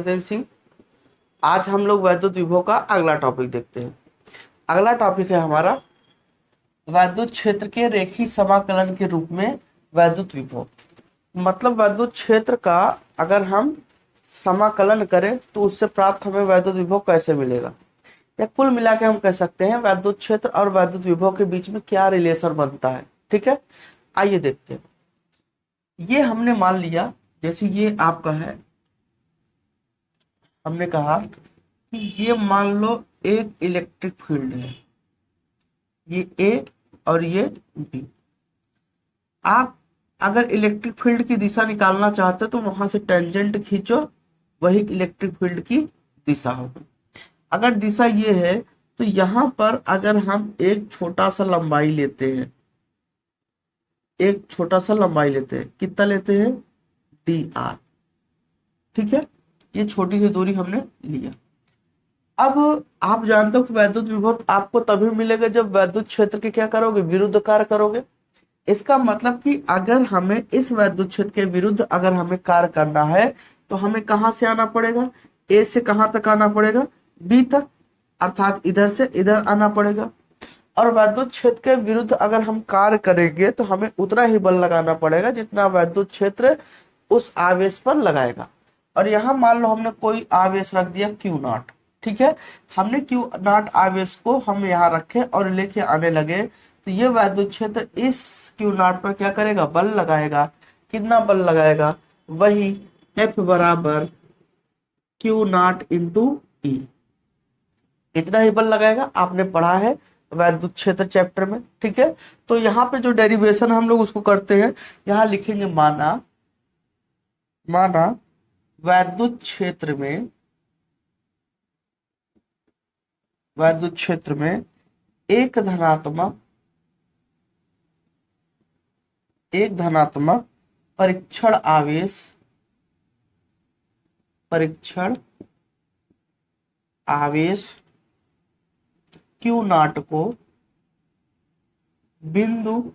सत्येंद्र सिंह। आज हम लोग वैद्युत विभव का अगला टॉपिक देखते हैं। अगला टॉपिक है हमारा वैद्युत क्षेत्र के रेखीय समाकलन के रूप में वैद्युत विभव। मतलब वैद्युत क्षेत्र का अगर हम समाकलन करें तो उससे प्राप्त हमें वैद्युत विभव कैसे मिलेगा, या कुल मिला के हम कह सकते हैं वैद्युत क्षेत्र और वैद्युत विभव के बीच में क्या रिलेशन बनता है। ठीक है, आइए देखते हैं। ये हमने मान लिया, जैसे ये आपका है, हमने कहा कि ये मान लो एक इलेक्ट्रिक फील्ड है, ये ए और ये बी। आप अगर इलेक्ट्रिक फील्ड की दिशा निकालना चाहते हो तो वहां से टेंजेंट खींचो, वही इलेक्ट्रिक फील्ड की दिशा होगी। अगर दिशा ये है तो यहां पर अगर हम एक छोटा सा लंबाई लेते हैं, कितना लेते हैं, डी आर। ठीक है, ये छोटी सी दूरी हमने लिया। अब आप जानते हो कि वैद्युत विभव आपको तभी मिलेगा जब वैद्युत क्षेत्र के क्या करोगे, विरुद्ध कार्य करोगे। इसका मतलब कि अगर हमें इस वैद्युत क्षेत्र के विरुद्ध अगर हमें कार्य करना है तो हमें कहां से आना पड़ेगा, ए से कहां तक आना पड़ेगा, बी तक, अर्थात इधर से इधर आना पड़ेगा। और वैद्युत क्षेत्र के विरुद्ध अगर हम कार्य करेंगे तो हमें उतना ही बल लगाना पड़ेगा जितना वैद्युत क्षेत्र उस आवेश पर लगाएगा। और यहां मान लो हमने कोई आवेश रख दिया क्यू नॉट। ठीक है, हमने क्यू नॉट आवेश को हम यहाँ रखे और लेके आने लगे तो ये वैद्युत क्षेत्र इस क्यू नॉट पर क्या करेगा, बल लगाएगा। कितना बल लगाएगा, वही एफ बराबर क्यू नॉट इंटू ई, इतना ही बल लगाएगा। आपने पढ़ा है वैद्युत क्षेत्र चैप्टर में। ठीक है, तो यहाँ पे जो डेरिवेशन हम लोग उसको करते हैं, यहाँ लिखेंगे माना वैद्युत क्षेत्र में एक धनात्मक परीक्षण आवेश क्यू नॉट को बिंदु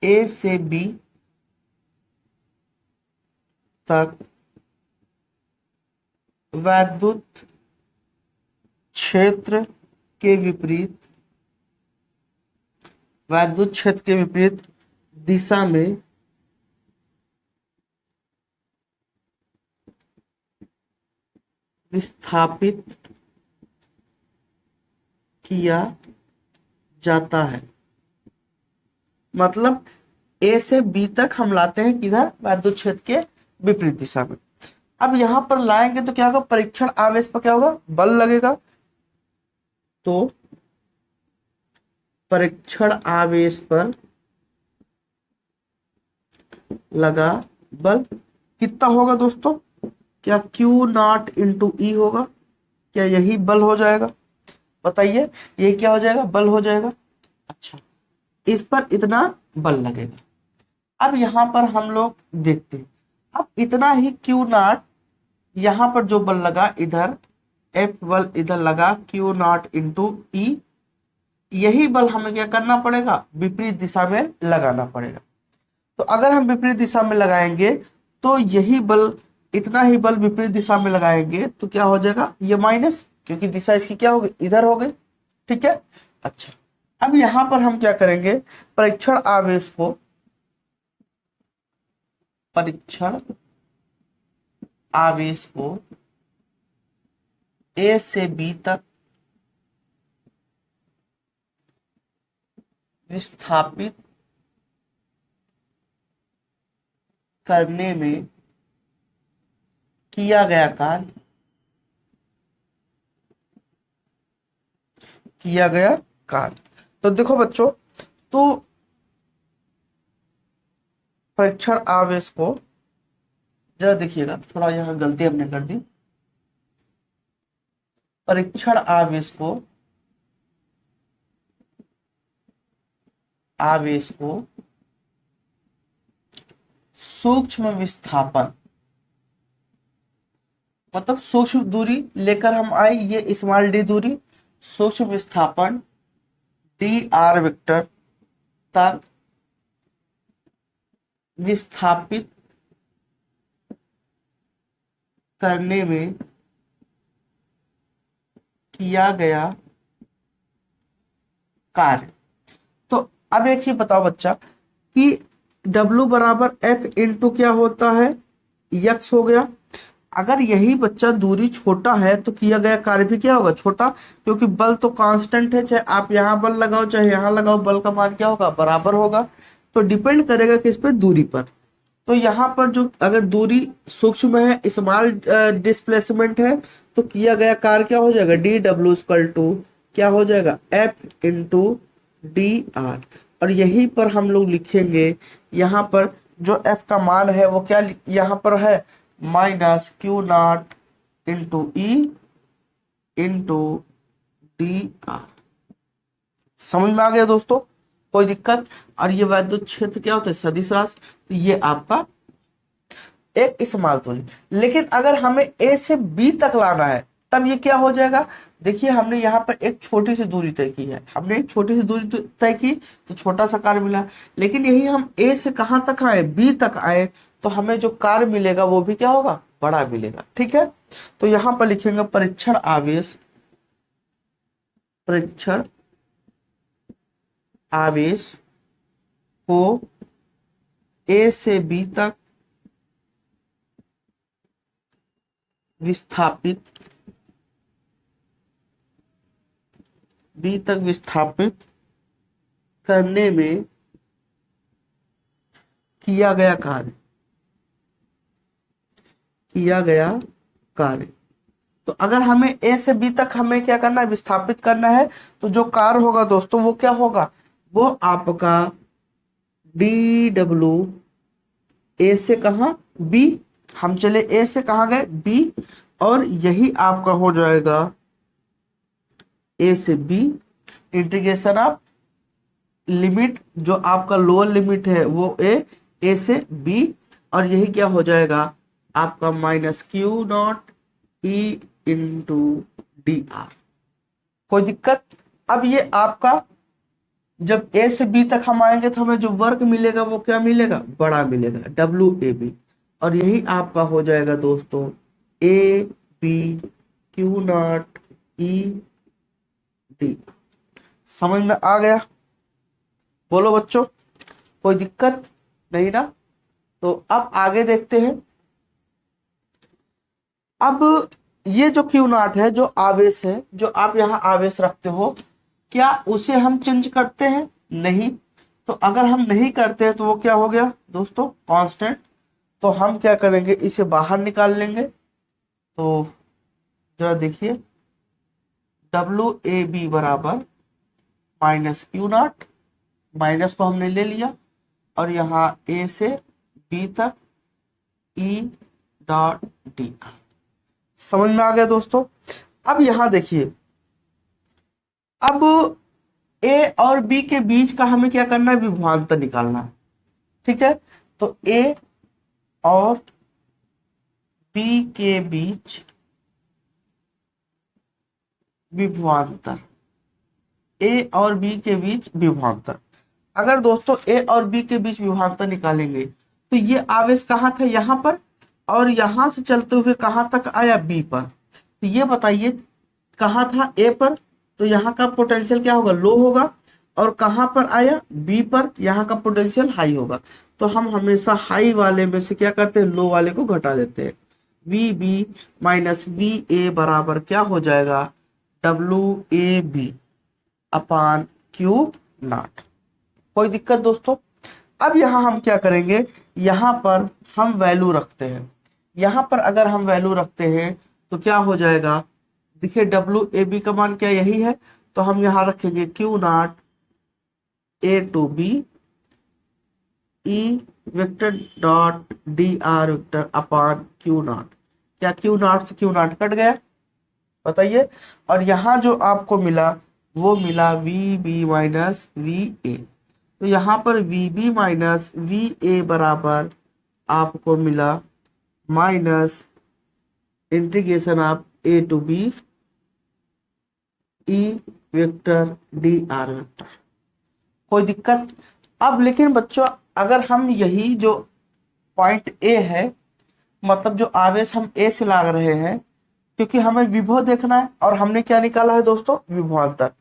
ए से बी तक वैद्युत क्षेत्र के विपरीत दिशा में विस्थापित किया जाता है। मतलब ए से बी तक हम लाते हैं किधर, वैद्युत क्षेत्र के विपरीत दिशा में। अब यहां पर लाएंगे तो क्या होगा, परीक्षण आवेश पर क्या होगा, बल लगेगा। तो परीक्षण आवेश पर लगा बल कितना होगा दोस्तों, क्या क्यू नॉट इंटू ई होगा, क्या यही बल हो जाएगा, बताइए, ये क्या हो जाएगा, बल हो जाएगा। अच्छा, इस पर इतना बल लगेगा। अब यहां पर हम लोग देखते हैं, अब इतना ही क्यू नॉट यहां पर जो बल लगा इधर, एफ बल इधर लगा क्यू नॉट इंटू ई, यही बल हमें क्या करना पड़ेगा, विपरीत दिशा में लगाना पड़ेगा। तो अगर हम विपरीत दिशा में लगाएंगे तो यही बल, इतना ही बल विपरीत दिशा में लगाएंगे तो क्या हो जाएगा, ये माइनस, क्योंकि दिशा इसकी क्या हो गई, इधर हो गई। ठीक है, अच्छा, अब यहां पर हम क्या करेंगे, परीक्षण आवेश को ए से बी तक विस्थापित करने में किया गया कार्य। तो देखो बच्चों, तो परीक्षण आवेश को जरा देखिएगा, थोड़ा यहां गलती हमने कर दी। परीक्षण आवेश को सूक्ष्म विस्थापन, मतलब सूक्ष्म दूरी लेकर हम आए, ये स्मॉल डी दूरी, सूक्ष्म विस्थापन डी आर वेक्टर तक विस्थापित करने में किया गया कार्य। तो अब एक चीज बताओ बच्चा कि W बराबर F इंटू क्या होता है, यक्स हो गया। अगर यही बच्चा दूरी छोटा है तो किया गया कार्य भी क्या होगा, छोटा, क्योंकि बल तो कांस्टेंट है, चाहे आप यहाँ बल लगाओ चाहे यहाँ लगाओ, बल का मान क्या होगा, बराबर होगा। तो डिपेंड करेगा किस पे, दूरी पर। तो यहाँ पर जो अगर दूरी सूक्ष्म है, स्मॉल डिस्प्लेसमेंट है, तो किया गया कार्य क्या हो जाएगा, DW क्या हो जाएगा, F इंटू DR। और यहीं पर हम लोग लिखेंगे, यहाँ पर जो F का मान है वो क्या यहाँ पर है, -Q0 into E into DR। समझ में आ गया दोस्तों, कोई दिक्कत। और ये वैद्युत क्षेत्र क्या होता है, सदिश राशि। तो ये आपका एक इस्तेमाल तो नहीं, लेकिन अगर हमें A से B तक लाना है तब ये क्या हो जाएगा। देखिए हमने यहाँ पर एक छोटी सी दूरी तय की है, हमने एक छोटी सी दूरी तय की तो छोटा सा कार्य मिला। लेकिन यही हम A से कहाँ तक आए, B तक आए, तो हमें जो कार्य मिलेगा वो भी क्या होगा, बड़ा मिलेगा। ठीक है, तो यहाँ पर लिखेंगे परीक्षण आवेश, परीक्षण आवेश को A से B तक विस्थापित, B तक विस्थापित करने में किया गया कार्य, किया गया कार्य। तो अगर हमें A से B तक हमें क्या करना है, विस्थापित करना है, तो जो कार्य होगा दोस्तों वो क्या होगा, वो आपका DW, A से कहा B, हम चले A से कहा गए B, और यही आपका हो जाएगा A से B इंटीग्रेशन ऑफ लिमिट, जो आपका लोअर लिमिट है वो A से B, और यही क्या हो जाएगा आपका -Q0 E इंटू DR। कोई दिक्कत। अब ये आपका जब A से B तक हम आएंगे तो हमें जो वर्क मिलेगा वो क्या मिलेगा, बड़ा मिलेगा, WAB। और यही आपका हो जाएगा दोस्तों AB Q0 ED। समझ में आ गया, बोलो बच्चों, कोई दिक्कत नहीं ना। तो अब आगे देखते हैं। अब ये जो Q0 है, जो आवेश है, जो आप यहाँ आवेश रखते हो, क्या उसे हम चेंज करते हैं, नहीं। तो अगर हम नहीं करते हैं तो वो क्या हो गया दोस्तों, कांस्टेंट। तो हम क्या करेंगे, इसे बाहर निकाल लेंगे। तो जरा देखिए WAB बराबर -Q0, माइनस को हमने ले लिया, और यहाँ A से B तक E.D। समझ में आ गया दोस्तों। अब यहाँ देखिए, अब A और B के बीच का हमें क्या करना है, विभवांतर निकालना है। ठीक है, तो A और B के बीच विभवांतर, A और B के बीच विभवांतर। अगर दोस्तों A और B के बीच विभवांतर निकालेंगे तो ये आवेश कहाँ था, यहाँ पर, और यहां से चलते हुए कहां तक आया, B पर। तो ये बताइए कहाँ था, A पर, तो यहाँ का पोटेंशियल क्या होगा, लो होगा, और कहां पर आया, B पर, यहाँ का पोटेंशियल हाई होगा। तो हम हमेशा हाई वाले में से क्या करते हैं, लो वाले को घटा देते हैं। VB माइनस VA बराबर क्या हो जाएगा, WAB अपान Q0। कोई दिक्कत दोस्तों। अब यहां हम क्या करेंगे, यहां पर हम वैल्यू रखते हैं। यहां पर अगर हम वैल्यू रखते हैं तो क्या हो जाएगा, देखिए WAB का मान क्या यही है, तो हम यहां रखेंगे Q0 A to B E vector dot DR vector upon Q0। क्या Q0 से Q0 कट गया, बताइए। और यहां जो आपको मिला वो मिला VB माइनस VA। तो यहाँ पर VB माइनस VA बराबर आपको मिला minus integration of A to B E vector DR vector. कोई दिक्कत। अब लेकिन बच्चों अगर हम यही जो पॉइंट A है मतलब जो आवेश हम ए से ला रहे हैं, क्योंकि हमें विभव देखना है और हमने क्या निकाला है दोस्तों, विभवांतर।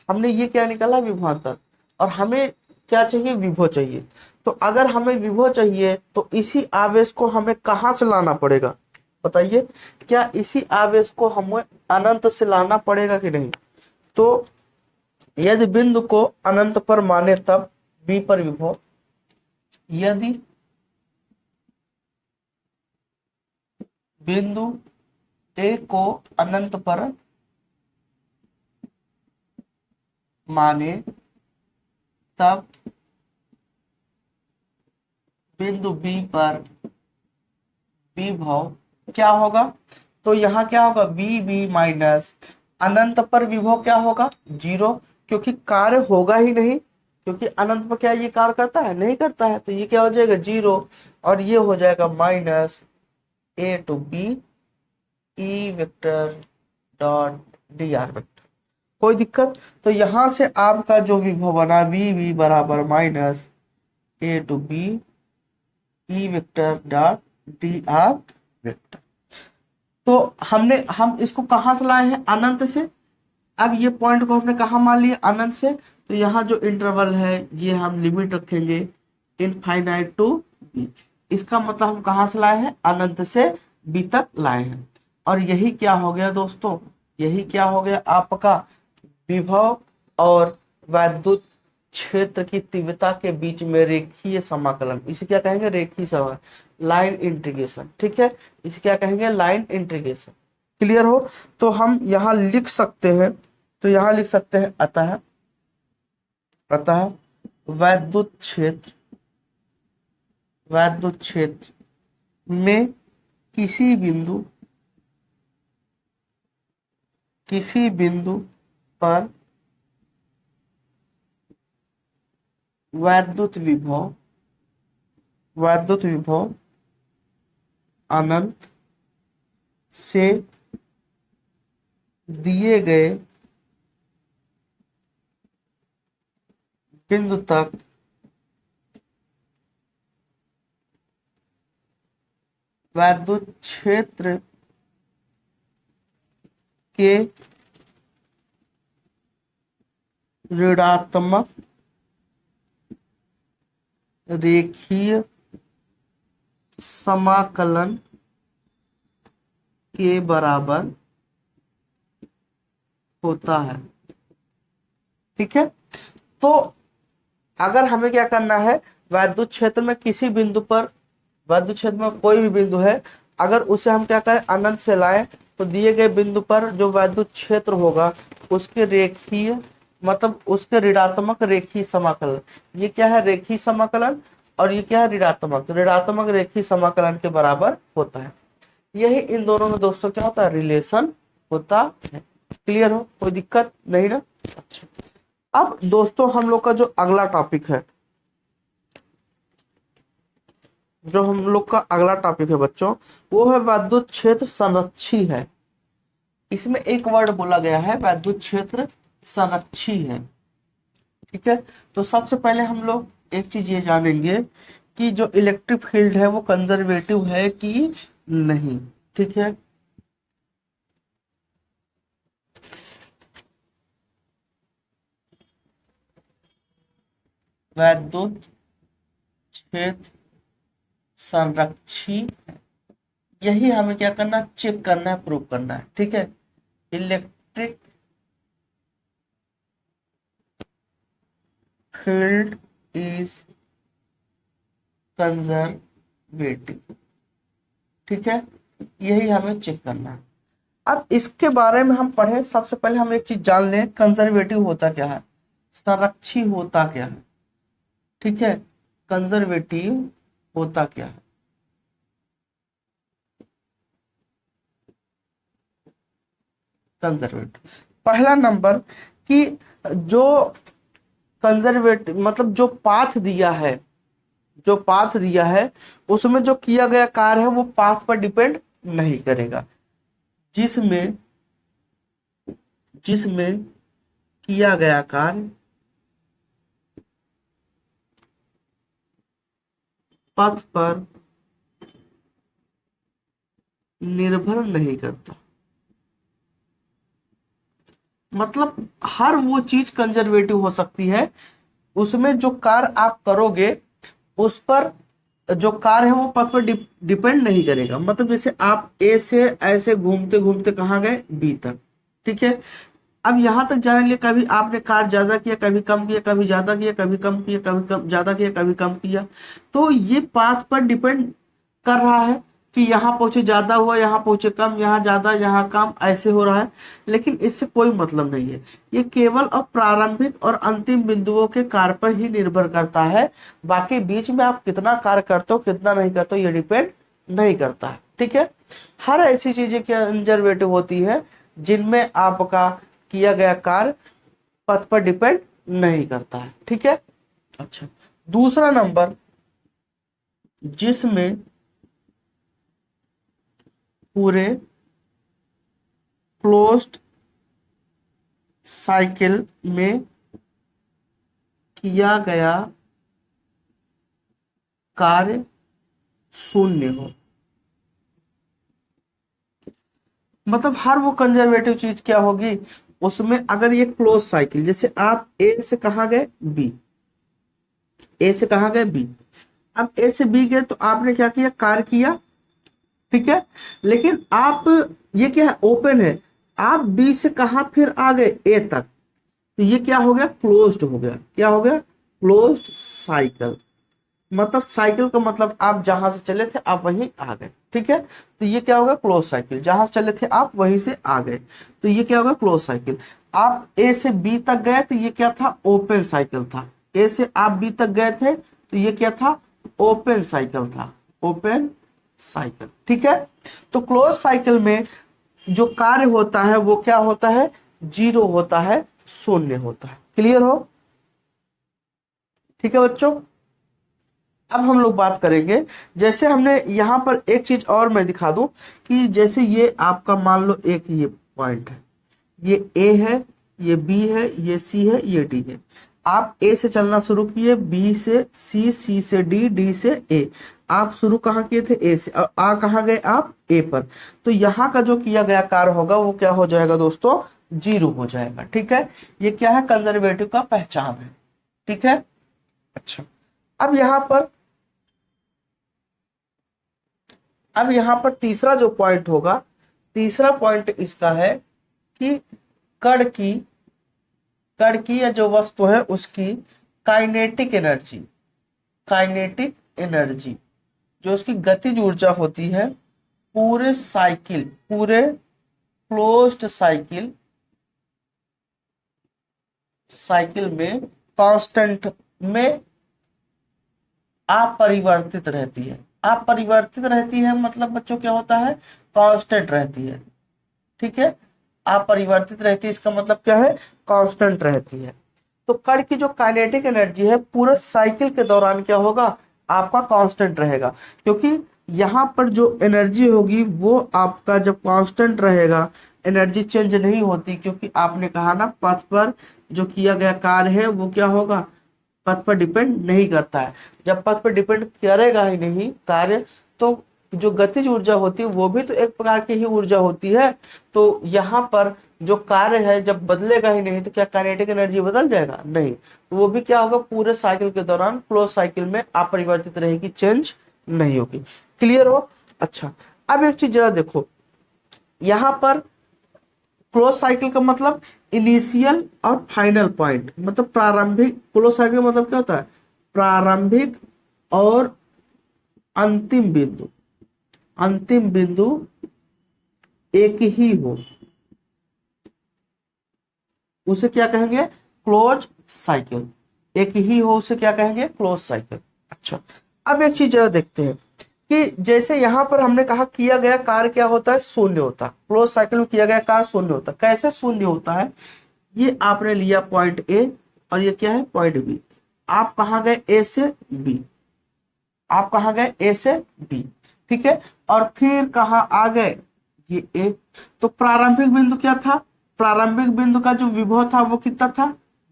हमने ये क्या निकाला, विभवांतर, और हमें क्या चाहिए, विभव चाहिए। तो अगर हमें विभव चाहिए तो इसी आवेश को हमें कहाँ से लाना पड़ेगा, बताइए। क्या इसी आवेश को हमें अनंत से लाना पड़ेगा कि नहीं। तो यदि बिंदु को अनंत पर माने तब बी पर विभव, यदि बिंदु ए को अनंत पर माने तब बिंदु बी पर विभव क्या होगा। तो यहाँ क्या होगा, बी बी माइनस अनंत पर विभव क्या होगा, 0, क्योंकि कार्य होगा ही नहीं, क्योंकि अनंत पर क्या ये कार्य करता है, नहीं करता है, तो ये क्या हो जाएगा, 0, और ये हो जाएगा minus A to B E vector dot D R vector. कोई दिक्कत। तो यहां से आपका जो विभव बना वी वी बराबर minus A to B E vector dot D R vector. तो हम इसको कहां से लाए हैं, अनंत से। अब ये पॉइंट को हमने कहा मान लिया, अनंत से। तो यहाँ जो इंटरवल है ये हम लिमिट रखेंगे इनफाइनाइट टू बी। इसका मतलब हम कहाँ से लाए हैं, अनंत से बी तक लाए हैं। और यही क्या हो गया दोस्तों, यही क्या हो गया आपका विभव और वैद्युत क्षेत्र की तीव्रता के बीच में रेखीय समाकलन। इसे क्या कहेंगे, रेखीय समाकलन, लाइन इंटीग्रेशन। ठीक है, इसे क्या कहेंगे, लाइन इंटीग्रेशन। क्लियर हो। तो हम यहाँ लिख सकते हैं, तो यहाँ लिख सकते हैं अतः अतः वैद्युत क्षेत्र में किसी बिंदु पर वैद्युत विभव अनंत से दिए गए बिंदु तक वैद्युत क्षेत्र के ऋणात्मक रेखीय समाकलन के बराबर होता है। ठीक है। तो अगर हमें क्या करना है, वैद्युत क्षेत्र में किसी बिंदु पर, वैद्युत क्षेत्र में कोई भी बिंदु है, अगर उसे हम क्या करें, अनंत से लाएं, तो दिए गए बिंदु पर जो वैद्युत क्षेत्र होगा उसके रेखीय, मतलब उसके ऋणात्मक रेखीय समाकलन। ये क्या है, रेखीय समाकलन, और ये क्या है, ऋणात्मक रेखीय समाकलन के बराबर होता है। यही इन दोनों में दोस्तों क्या होता है, रिलेशन होता है। क्लियर हो, कोई दिक्कत नहीं ना। अच्छा, अब दोस्तों हम लोग का जो अगला टॉपिक है, बच्चों, वो है वैद्युत क्षेत्र संरक्षी है। इसमें एक वर्ड बोला गया है, वैद्युत क्षेत्र संरक्षी है। ठीक है। तो सबसे पहले हम लोग एक चीज ये जानेंगे कि जो इलेक्ट्रिक फील्ड है वो कंजर्वेटिव है कि नहीं। ठीक है। वैद्युत क्षेत्र संरक्षी, यही हमें क्या करना, चेक करना है, प्रूव करना है। ठीक है। Electric field is conservative. ठीक है, यही हमें चेक करना है। अब इसके बारे में हम पढ़े, सबसे पहले हम एक चीज जान लें, कंजर्वेटिव होता क्या है, संरक्षी होता क्या है। ठीक है, कंजर्वेटिव होता क्या है। कंजर्वेटिव पहला नंबर कि जो कंजर्वेटिव मतलब जो पाथ दिया है उसमें जो किया गया कार्य है वो पाथ पर डिपेंड नहीं करेगा। जिसमें जिसमें किया गया कार्य पथ पर निर्भर नहीं करता। मतलब हर वो चीज कंजर्वेटिव हो सकती है, उसमें जो कार्य आप करोगे उस पर जो कार्य है वो पथ पर डिपेंड नहीं करेगा। मतलब जैसे आप ए से ऐसे घूमते घूमते कहाँ गए, बी तक, ठीक है। अब यहां तक जाने के लिए कभी आपने कार्य ज्यादा किया, कभी कम किया, कभी ज्यादा किया, कभी कम किया, कभी कम ज्यादा किया, कभी कम किया, तो ये पाथ पर डिपेंड कर रहा है कि यहाँ पहुंचे ज्यादा हुआ, यहाँ पहुंचे कम, यहाँ ज्यादा यहाँ कम, ऐसे हो रहा है। लेकिन इससे कोई मतलब नहीं है, ये केवल और प्रारंभिक और अंतिम बिंदुओं के कार्य पर ही निर्भर करता है। बाकी बीच में आप कितना कार्य करते हो कितना नहीं करते हो ये डिपेंड नहीं करता है, ठीक है। हर ऐसी चीजें कंजर्वेटिव होती है जिनमें आपका किया गया कार्य पथ पर डिपेंड नहीं करता है, ठीक है। अच्छा, दूसरा नंबर, जिसमें पूरे क्लोज्ड साइकिल में किया गया कार्य शून्य हो। मतलब हर वो कंजर्वेटिव चीज क्या होगी, उसमें अगर ये क्लोज साइकिल, जैसे आप ए से कहा गए बी, ए से कहा गए बी, अब ए से बी गए तो आपने क्या किया, कार्य किया, ठीक है। लेकिन आप ये क्या है, ओपन है, आप बी से कहा फिर आ गए ए तक, तो ये क्या हो गया, क्लोज्ड हो गया। क्या हो गया, क्लोज्ड साइकिल। मतलब साइकिल का मतलब आप जहां से चले थे आप वहीं आ गए, ठीक है। तो ये क्या होगा, क्लोज साइकिल। जहां से चले थे आप वहीं से आ गए, तो ये क्या होगा, क्लोज साइकिल। आप ए से बी तक गए तो ये क्या था, ओपन साइकिल था। ए से आप बी तक गए थे तो ये क्या था, ओपन साइकिल था, ओपन साइकिल, ठीक है। तो क्लोज साइकिल में जो कार्य होता है वो क्या होता है, जीरो होता है, शून्य होता है। क्लियर हो, ठीक है बच्चों। अब हम लोग बात करेंगे, जैसे हमने यहां पर एक चीज और मैं दिखा दूं कि जैसे ये आपका मान लो एक ये पॉइंट है, ये ए है, ये बी है, ये सी है, ये डी है। आप ए से चलना शुरू किए, बी से सी, सी से डी, डी से ए। आप शुरू कहाँ किए थे, ए से, और आ कहाँ गए आप, ए पर। तो यहाँ का जो किया गया कार्य होगा वो क्या हो जाएगा दोस्तों, जीरो हो जाएगा, ठीक है। ये क्या है, कंजर्वेटिव का पहचान है, ठीक है। अच्छा, अब यहाँ पर तीसरा जो पॉइंट होगा, तीसरा पॉइंट इसका है कि कण की या जो वस्तु है उसकी काइनेटिक एनर्जी, काइनेटिक एनर्जी जो उसकी गतिज ऊर्जा होती है, पूरे साइकिल, पूरे क्लोज्ड साइकिल में कांस्टेंट में अपरिवर्तित रहती है। अपरिवर्तित रहती है मतलब बच्चों क्या होता है, कांस्टेंट रहती है, ठीक है। अपरिवर्तित रहती है इसका मतलब क्या है, कांस्टेंट रहती है। तो कण की जो काइनेटिक एनर्जी है पूरे साइकिल के दौरान क्या होगा, आपका कांस्टेंट रहेगा। क्योंकि यहाँ पर जो एनर्जी होगी वो आपका जब कांस्टेंट रहेगा, एनर्जी चेंज नहीं होती, क्योंकि आपने कहा ना पथ पर जो किया गया कार्य है वो क्या होगा, पथ पर डिपेंड नहीं करता है। जब पथ पर डिपेंड करेगा ही नहीं कार्य, तो जो गतिज ऊर्जा होती है वो भी तो एक प्रकार की ही ऊर्जा होती है। तो यहाँ पर जो कार्य है जब बदलेगा ही नहीं तो क्या काइनेटिक एनर्जी बदल जाएगा, नहीं। तो वो भी क्या होगा, पूरे साइकिल के दौरान क्लोज साइकिल में अपरिवर्तित रहेगी, चेंज नहीं होगी। क्लियर हो। अच्छा, अब एक चीज जरा देखो, यहाँ पर क्लोज साइकिल का मतलब इनिशियल और फाइनल पॉइंट, मतलब प्रारंभिक, क्लोज साइकिल का मतलब क्या होता है, प्रारंभिक और अंतिम बिंदु, अंतिम बिंदु एक ही हो, उसे क्या कहेंगे, क्लोज साइकिल। एक ही हो उसे क्या कहेंगे, क्लोज साइकिल। अच्छा, अब एक चीज जरा देखते हैं कि जैसे यहां पर हमने कहा किया गया कार्य क्या होता है, शून्य होता है। क्लोज साइकिल में किया गया कार्य शून्य होता है। कैसे शून्य होता है, ये आपने लिया पॉइंट ए और ये क्या है, पॉइंट बी। आप कहा गए ए से बी, आप कहा गए ए से बी, ठीक है। और फिर कहा आ गए ये ए। तो प्रारंभिक बिंदु क्या था, प्रारंभिक बिंदु का जो विभव था वो कितना था,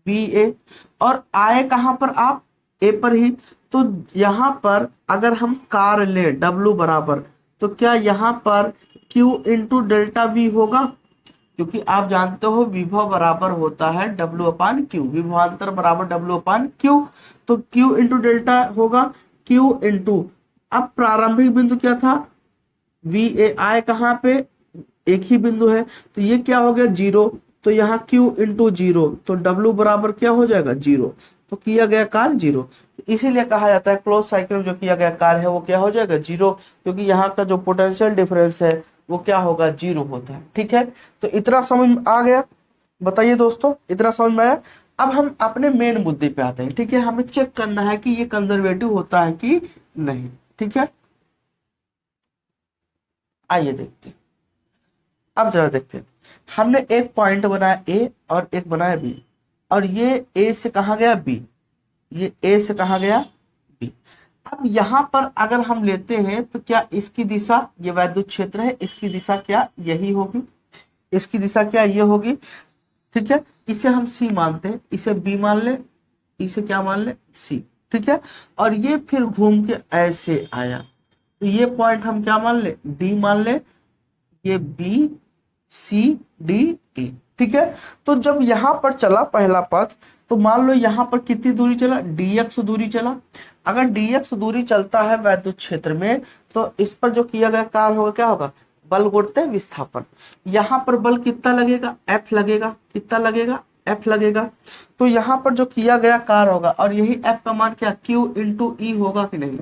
बी ए। और आए कहां पर आप, ए पर ही। तो यहां पर अगर हम कार्य ले W बराबर, तो क्या यहां पर Q इंटू डेल्टा V होगा, क्योंकि आप जानते हो विभव बराबर होता है W अपान Q, विभवांतर बराबर W अपान Q। तो Q इंटू डेल्टा होगा Q इंटू, अब प्रारंभिक बिंदु क्या था, VAI कहाँ पे, एक ही बिंदु है, तो ये क्या हो गया 0, तो यहाँ Q इंटू 0, तो W बराबर क्या हो जाएगा 0, तो किया गया कार्य 0। इसीलिए कहा जाता है क्लोज साइकिल में जो किया गया कार्य है वो क्या हो जाएगा 0, क्योंकि यहाँ का जो पोटेंशियल डिफरेंस है वो क्या होगा 0 होता है। ठीक है, तो इतना समझ में आ गया, बताइए दोस्तों, इतना समझ में आया। अब हम अपने मेन मुद्दे पे आते हैं। ठीक है, हमें चेक करना है कि ये कंजर्वेटिव होता है कि नहीं। ठीक है, आइए देखते हैं। अब जरा देखते हैं, हमने एक पॉइंट बनाया ए और एक बनाया बी, और ये ए से कहा गया बी, ये ए से कहा गया बी। अब यहां पर अगर हम लेते हैं तो क्या इसकी दिशा, ये वैद्युत क्षेत्र है, इसकी दिशा क्या यही होगी, इसकी दिशा क्या ये होगी। ठीक है, इसे हम सी मानते हैं, इसे बी मान ले, इसे क्या मान ले सी। ठीक है, और ये फिर घूम के ऐसे आया, तो ये पॉइंट हम क्या मान ले डी मान ले, ये बी सी डी ई। ठीक है, तो जब यहां पर चला पहला पथ, तो मान लो यहां पर कितनी दूरी चला, dx दूरी चला। अगर dx दूरी चलता है वैद्युत क्षेत्र में, तो इस पर जो किया गया कार्य होगा क्या होगा, बल गुणित विस्थापन। यहां पर बल कितना लगेगा, F लगेगा, कितना लगेगा, F लगेगा। तो यहां पर जो किया गया कार्य होगा, और यही F का मान क्या Q इंटू ई होगा कि नहीं।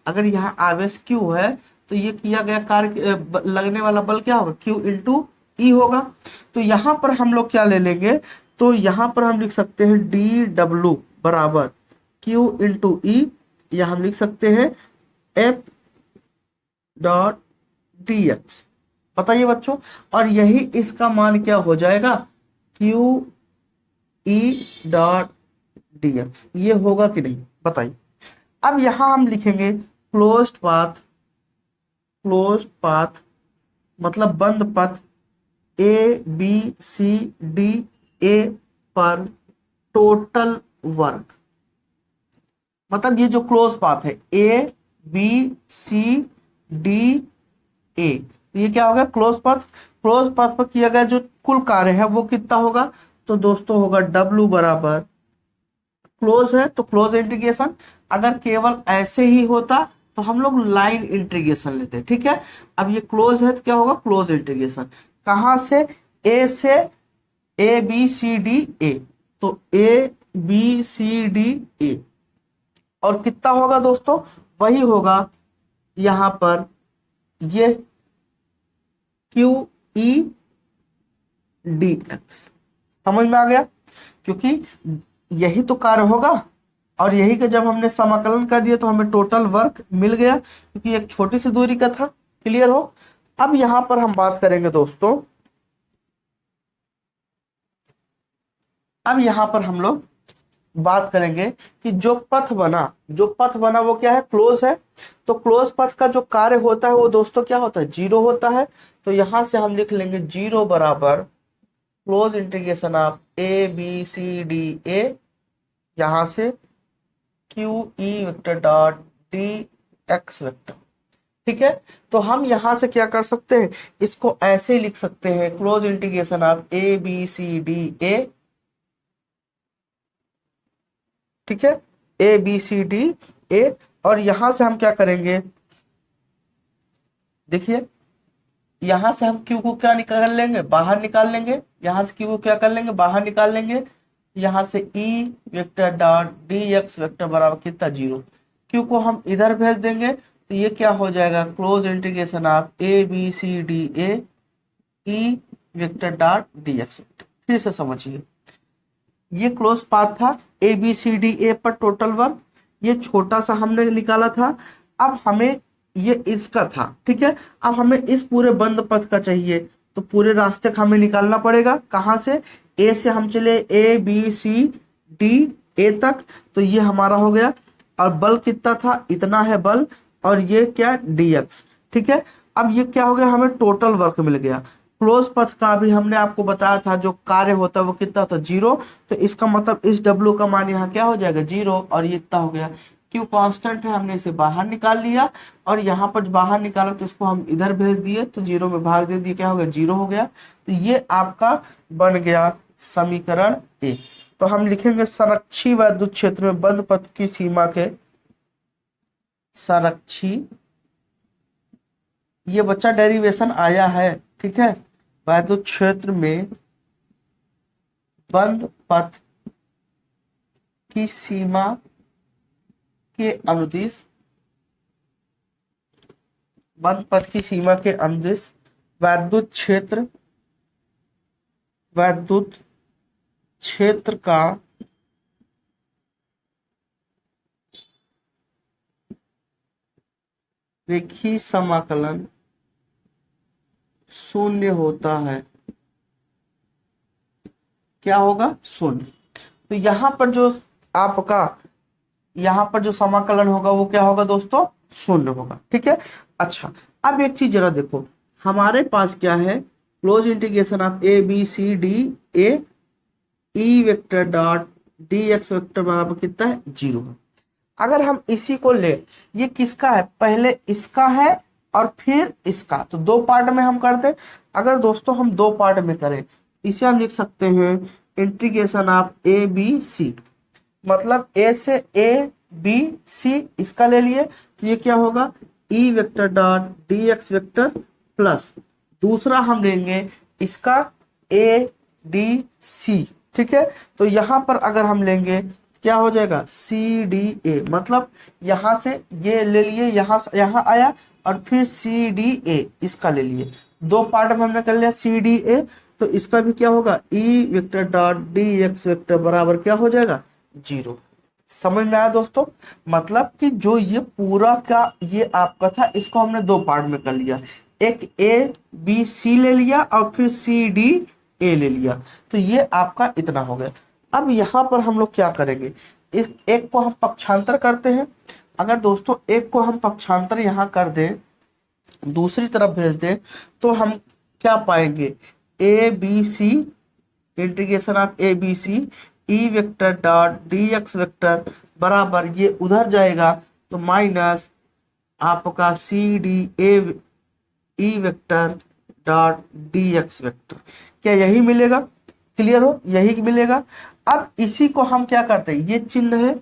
अगर यहाँ आवेश Q है तो ये किया गया कार्य लगने वाला बल क्या होगा, Q इंटू ई होगा। तो यहां पर हम लोग क्या ले लेंगे, तो यहां पर हम लिख सकते हैं डी डब्ल्यू बराबर Q इंटू ई, या हम लिख सकते हैं F डॉट डी एक्स। बताइए बच्चों, और यही इसका मान क्या हो जाएगा, Q E dot D x, ये होगा कि नहीं बताइए। अब यहां हम लिखेंगे क्लोज्ड पाथ, क्लोज्ड पाथ मतलब बंद पथ ए बी सी डी ए पर टोटल वर्क, मतलब ये जो क्लोज पाथ है ए बी सी डी ए, तो ये क्या होगा क्लोज पाथ। क्लोज पाथ पर किया गया जो कुल कार्य है वो कितना होगा, तो दोस्तों होगा W बराबर, क्लोज है तो क्लोज इंटीग्रेशन, अगर केवल ऐसे ही होता तो हम लोग लाइन इंटीग्रेशन लेते। ठीक है, अब ये क्लोज है तो क्या होगा क्लोज इंटीग्रेशन, कहां से, ए से ए बी सी डी ए, तो ए बी सी डी ए, और कितना होगा दोस्तों, वही होगा यहां पर ये क्यू ई डी एक्स। समझ में आ गया, क्योंकि यही तो कार्य होगा, और यही का जब हमने समाकलन कर दिया तो हमें टोटल वर्क मिल गया, क्योंकि एक छोटी सी दूरी का था। क्लियर हो। अब यहां पर हम बात करेंगे दोस्तों, अब यहां पर हम लोग बात करेंगे कि जो पथ बना, जो पथ बना वो क्या है, क्लोज है। तो क्लोज पथ का जो कार्य होता है वो दोस्तों क्या होता है, 0 होता है। तो यहां से हम लिख लेंगे 0 बराबर close integration of A B C D A, यहां से Q E vector dot D X vector. ठीक है, तो हम यहां से क्या कर सकते हैं, इसको ऐसे लिख सकते हैं close integration of A B C D A. ठीक है, ए बी सी डी ए, और यहां से हम क्या करेंगे, देखिए यहां से हम क्यू को क्या निकाल लेंगे, बाहर निकाल लेंगे, यहां से क्यू को क्या कर लेंगे, बाहर निकाल लेंगे। यहां से ई vector dot D X vector बराबर कितना 0, क्यू को हम इधर भेज देंगे, तो ये क्या हो जाएगा close integration of A B C D A E vector dot D X vector. फिर से समझिए, ये क्लोज पाथ था ए बी सी डी ए पर टोटल वर्क, ये छोटा सा हमने निकाला था। अब हमें ये इसका था, ठीक है, अब हमें इस पूरे बंद पथ का चाहिए, तो पूरे रास्ते का हमें निकालना पड़ेगा। कहां से, ए से हम चले ए बी सी डी ए तक, तो ये हमारा हो गया, और बल कितना था, इतना है बल, और ये क्या डी एक्स। ठीक है, अब ये क्या हो गया, हमें टोटल वर्क मिल गया। क्लोज पथ का भी हमने आपको बताया था जो कार्य होता है वो कितना होता है 0, तो इसका मतलब इस W का मान यहाँ क्या हो जाएगा 0, और ये इतना हो गया। क्यू कांस्टेंट है, हमने इसे बाहर निकाल लिया और यहाँ पर बाहर निकाला तो इसको हम इधर भेज दिए तो 0 में भाग दे दिए, क्या हो गया 0 हो गया। तो ये आपका बन गया समीकरण ए। तो हम लिखेंगे संरक्षी वैद्युत क्षेत्र में बंद पथ की सीमा के संरक्षी, ये बच्चा डेरिवेशन आया है, ठीक है। वैद्युत क्षेत्र में बंद पथ की सीमा के अनुदिश, बंद पथ की सीमा के अनुदिश वैद्युत क्षेत्र का रेखीय समाकलन शून्य होता है। क्या होगा? शून्य। तो यहां पर जो आपका यहां पर जो समाकलन होगा वो क्या होगा दोस्तों? शून्य होगा, ठीक है। अच्छा, अब एक चीज जरा देखो, हमारे पास क्या है, close integration of A B C D A E vector dot D X vector बराबर कितना है? 0 है। अगर हम इसी को ले, ये किसका है? पहले इसका है और फिर इसका, तो दो पार्ट में हम करते। अगर दोस्तों हम दो पार्ट में करें, इसे हम लिख सकते हैं integration of A B C, मतलब ए से ए बी सी इसका ले लिए तो ये क्या होगा? ई vector dot D X vector plus दूसरा हम लेंगे इसका ए डी सी, ठीक है। तो यहां पर अगर हम लेंगे क्या हो जाएगा? सी डी ए, मतलब यहां से ये ले लिए, यहां आया और फिर सी डी ए इसका ले लिए, दो पार्ट में हमने कर लिया सी डी ए। तो इसका भी क्या होगा? ई vector dot D X vector बराबर क्या हो जाएगा? 0। समझ में आया दोस्तों? मतलब कि जो ये पूरा का ये आपका था, इसको हमने दो पार्ट में कर लिया, एक ए बी सी ले लिया और फिर सी डी ए ले लिया, तो ये आपका इतना हो गया। अब यहाँ पर हम लोग क्या करेंगे, इस एक को हम पक्षांतर करते हैं। अगर दोस्तों एक को हम पक्षांतर यहाँ कर दें, दूसरी तरफ भेज दें, तो हम क्या पाएंगे? A B C integration of A B C E vector dot D X vector बराबर ये उधर जाएगा तो माइनस आपका C D A E vector dot D X vector, क्या यही मिलेगा? क्लियर हो? यही मिलेगा। अब इसी को हम क्या करते हैं, ये चिन्ह है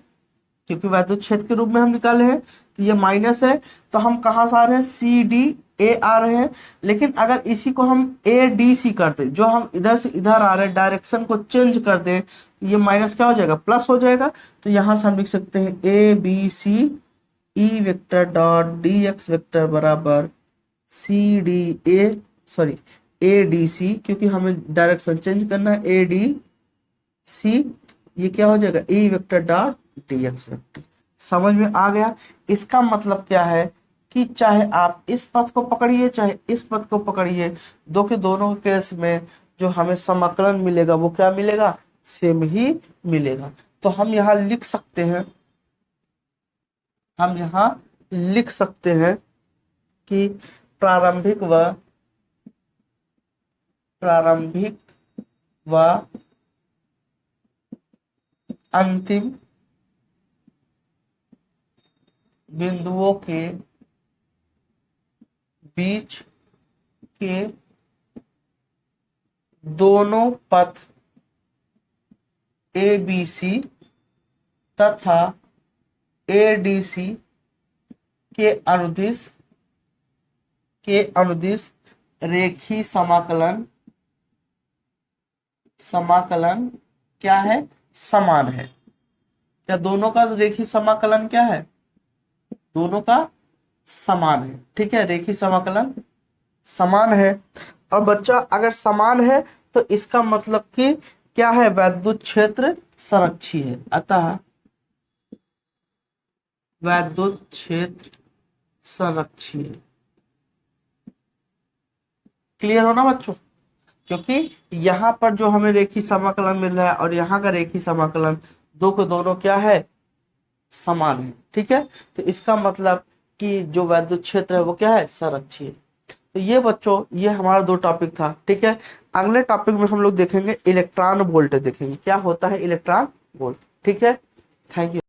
क्योंकि वैद्युत क्षेत्र के रूप में हम निकाले हैं, तो ये माइनस है, तो हम कहां से आ रहे हैं? सी डी ए आ रहे हैं। लेकिन अगर इसी को हम ए डी सी करते, जो हम इधर से इधर आ रहे हैं, डायरेक्शन को चेंज कर दें, ये माइनस क्या हो जाएगा? प्लस हो जाएगा। तो यहां से हम लिख सकते हैं A B C E vector dot D X vector बराबर C D A sorry A D C, क्योंकि हमें डायरेक्शन चेंज करना है, ए डी सी, ये क्या हो जाएगा? ई vector dot D X vector. समझ में आ गया? इसका मतलब क्या है कि चाहे आप इस पथ को पकड़िए चाहे इस पथ को पकड़िए, दो के दोनों केस में जो हमें समाकलन मिलेगा वो क्या मिलेगा? सेम ही मिलेगा। तो हम यहाँ लिख सकते हैं, हम यहाँ लिख सकते हैं कि प्रारंभिक व अंतिम बिंदुओं के बीच के दोनों पथ ए बी सी तथा ए डी सी के अनुदिश रेखीय समाकलन क्या है? समान है। क्या दोनों का रेखीय समाकलन क्या है? दोनों का समान है, ठीक है। रेखीय समाकलन समान है। और बच्चा अगर समान है तो इसका मतलब कि क्या है? वैद्युत क्षेत्र संरक्षी है, अतः वैद्युत क्षेत्र संरक्षी है। क्लियर हो ना बच्चों? क्योंकि यहाँ पर जो हमें रेखीय समाकलन मिल रहा है और यहाँ का रेखीय समाकलन दो को दोनों क्या है? समान है, ठीक है। तो इसका मतलब कि जो वैद्युत क्षेत्र है वो क्या है? संरक्षी है। तो ये बच्चों ये हमारा दो टॉपिक था, ठीक है। अगले टॉपिक में हम लोग देखेंगे इलेक्ट्रॉन वोल्ट, देखेंगे क्या होता है इलेक्ट्रॉन वोल्ट, ठीक है। Thank you.